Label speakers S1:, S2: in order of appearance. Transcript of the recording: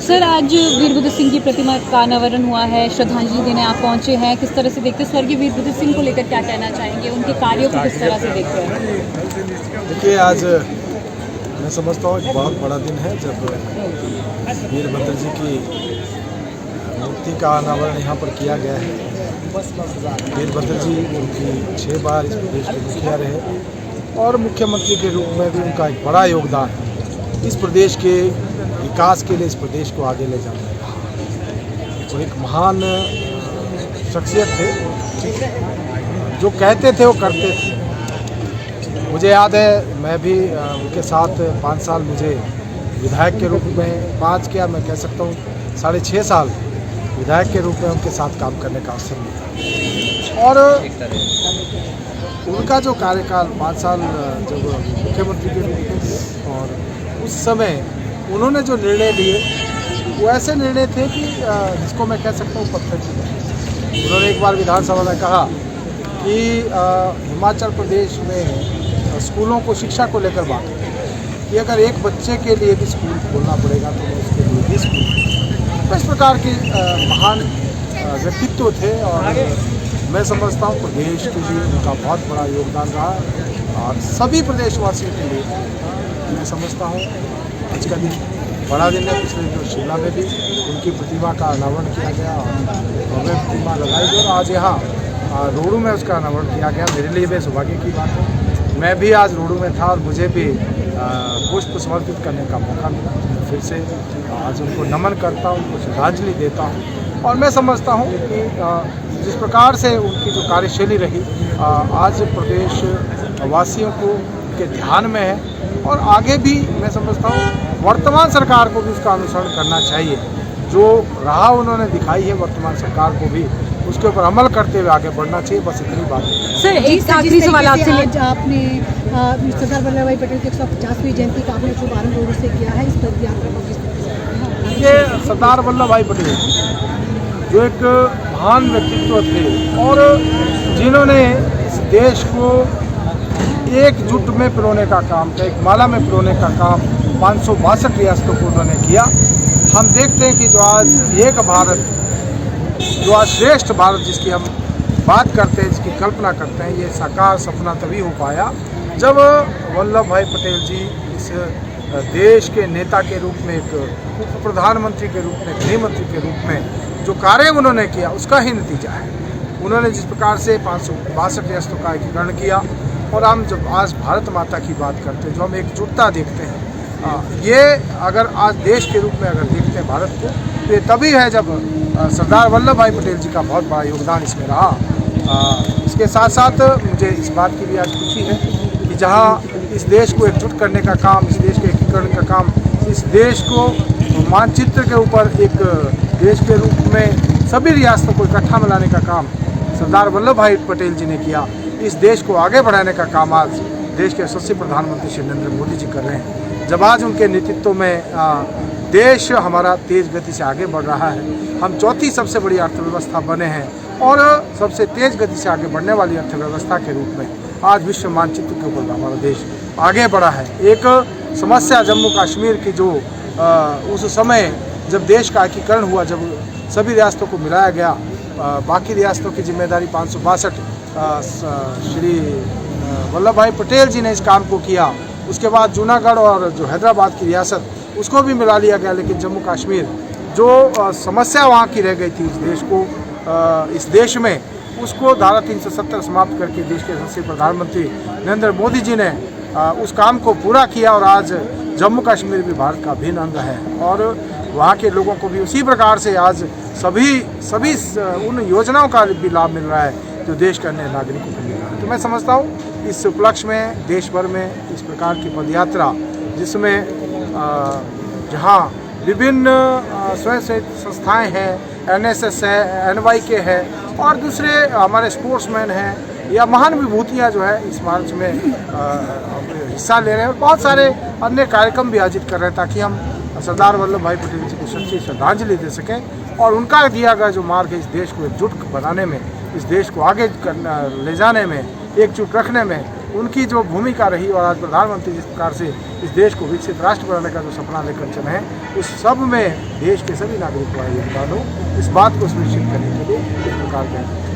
S1: Sir, आज वीरभद्र सिंह की प्रतिमा का अनावरण हुआ है, श्रद्धांजलि देने आप पहुंचे हैं, किस तरह से देखते हैं? स्वर्गीय वीरभद्र सिंह को लेकर क्या कहना चाहेंगे, उनके कार्यों को किस तरह से देखते हैं?
S2: देखिए, आज मैं समझता हूँ एक बहुत बड़ा दिन है जब वीरभद्र जी की मूर्ति का अनावरण यहाँ पर किया गया है। वीरभद्र जी उनकी 6 बार इस प्रदेश के मुखिया रहे और मुख्यमंत्री के रूप में भी उनका एक बड़ा योगदान है इस प्रदेश के विकास के लिए, इस प्रदेश को आगे ले जाने का। और एक महान शख्सियत थे, जो कहते थे वो करते थे। मुझे याद है, मैं भी उनके साथ 5 साल मुझे विधायक के रूप में, 5 क्या मैं कह सकता हूँ 6.5 साल विधायक के रूप में उनके साथ काम करने का अवसर मिला। और उनका जो कार्यकाल 5 साल जब मुख्यमंत्री के रूप में, और उस समय उन्होंने जो निर्णय लिए वो ऐसे निर्णय थे कि जिसको मैं कह सकता हूँ पत्थर की तरह। उन्होंने एक बार विधानसभा में कहा कि हिमाचल प्रदेश में स्कूलों को शिक्षा को लेकर बात कि अगर एक बच्चे के लिए भी स्कूल खोलना पड़ेगा तो उसके लिए भी स्कूल। तो इस प्रकार के महान व्यक्तित्व थे और मैं समझता हूँ प्रदेश के लिए उनका बहुत बड़ा योगदान रहा और सभी प्रदेशवासियों के लिए मैं समझता हूँ आज का दिन बड़ा दिन है। पिछले दिनों शिमला में भी उनकी प्रतिमा का अनावरण किया गया और भव्य प्रतिमा लगाई गई और आज यहाँ रोहडू में उसका अनावरण किया गया। मेरे लिए भी सौभाग्य की बात है, मैं भी आज रोहडू में था और मुझे भी पुष्प समर्पित करने का मौका मिला। मैं फिर से आज उनको नमन करता हूँ, उनको श्रद्धांजलि देता हूँ और मैं समझता हूँ कि जिस प्रकार से उनकी जो कार्यशैली रही आज प्रदेश वासियों को के ध्यान में है और आगे भी मैं समझता हूँ वर्तमान सरकार को भी उसका अनुसरण करना चाहिए। जो राह उन्होंने दिखाई है वर्तमान सरकार को भी उसके ऊपर अमल करते हुए आगे बढ़ना चाहिए। बस इतनी बात है।
S1: सर, एक आखिरी सवाल आपसे।
S3: आज आपने सरदार वल्लभ भाई पटेल की 150वीं जयंती का आपने शुभारंभ रोड से किया है, इस पर यात्रा को किस तरह से?
S2: ये सरदार वल्लभ भाई पटेल जो एक महान व्यक्तित्व थे और जिन्होंने इस देश को एकजुट में पिरोने का काम किया, एक माला में पिरोने का काम 562 रियासतों को उन्होंने किया। हम देखते हैं कि जो आज एक भारत, जो आज श्रेष्ठ भारत जिसकी हम बात करते हैं, जिसकी कल्पना करते हैं, ये साकार सपना तभी हो पाया जब वल्लभ भाई पटेल जी इस देश के नेता के रूप में, एक उप प्रधानमंत्री के रूप में, गृह मंत्री के रूप में जो कार्य उन्होंने किया उसका ही नतीजा है। उन्होंने जिस प्रकार से 562 रियासतों का एकीकरण किया और हम जब आज भारत माता की बात करते हैं, जो हम एकजुटता देखते हैं, ये अगर आज देश के रूप में अगर देखते हैं भारत को, तो ये तभी है जब सरदार वल्लभ भाई पटेल जी का बहुत बड़ा योगदान इसमें रहा। इसके साथ साथ मुझे इस बात की भी आज खुशी है कि जहाँ इस देश को एकजुट करने का काम, इस देश के एकीकरण का काम, इस देश को मानचित्र के ऊपर एक देश के रूप में सभी रियासतों को इकट्ठा मिलाने का काम सरदार वल्लभ भाई पटेल जी ने किया। इस देश को आगे बढ़ाने का काम आज देश के यशस्वी प्रधानमंत्री श्री नरेंद्र मोदी जी कर रहे हैं। जब आज उनके नेतृत्व में देश हमारा तेज गति से आगे बढ़ रहा है, हम चौथी सबसे बड़ी अर्थव्यवस्था बने हैं और सबसे तेज गति से आगे बढ़ने वाली अर्थव्यवस्था के रूप में आज विश्व मानचित्र के ऊपर हमारा देश आगे बढ़ा है। एक समस्या जम्मू कश्मीर की जो उस समय जब देश का एकीकरण हुआ, जब सभी रियासतों को मिलाया गया, बाकी रियासतों की जिम्मेदारी 562 श्री वल्लभ भाई पटेल जी ने इस काम को किया। उसके बाद जूनागढ़ और जो हैदराबाद की रियासत उसको भी मिला लिया गया, लेकिन जम्मू कश्मीर जो समस्या वहाँ की रह गई थी इस देश में, उसको धारा 370 समाप्त करके देश के यशस्वी प्रधानमंत्री नरेंद्र मोदी जी ने उस काम को पूरा किया और आज जम्मू कश्मीर भी भारत का अभिन्न अंग है और वहाँ के लोगों को भी उसी प्रकार से आज सभी उन योजनाओं का भी लाभ मिल रहा है जो देश के अन्य नागरिकों को मिल रहा है। तो मैं समझता हूँ इस उपलक्ष्य में देश भर में इस प्रकार की पदयात्रा, जिसमें जहाँ विभिन्न स्वयं संस्थाएं हैं, NSS है, NYK है और दूसरे हमारे स्पोर्ट्समैन हैं या महान विभूतियाँ जो है इस मार्च में हिस्सा ले रहे हैं और बहुत सारे अन्य कार्यक्रम भी आयोजित कर रहे हैं ताकि हम सरदार वल्लभ भाई पटेल जी को सच्ची श्रद्धांजलि दे सकें और उनका दिया गया जो मार्ग है इस देश को एकजुट बनाने में, इस देश को आगे ले जाने में, एकजुट रखने में उनकी जो भूमिका रही और आज प्रधानमंत्री जिस प्रकार से इस देश को विकसित राष्ट्र बनाने का जो सपना लेकर चले हैं, उस सब में देश के सभी नागरिकों का योगदान हो, इस बात को सुनिश्चित करने के लिए इस प्रकार के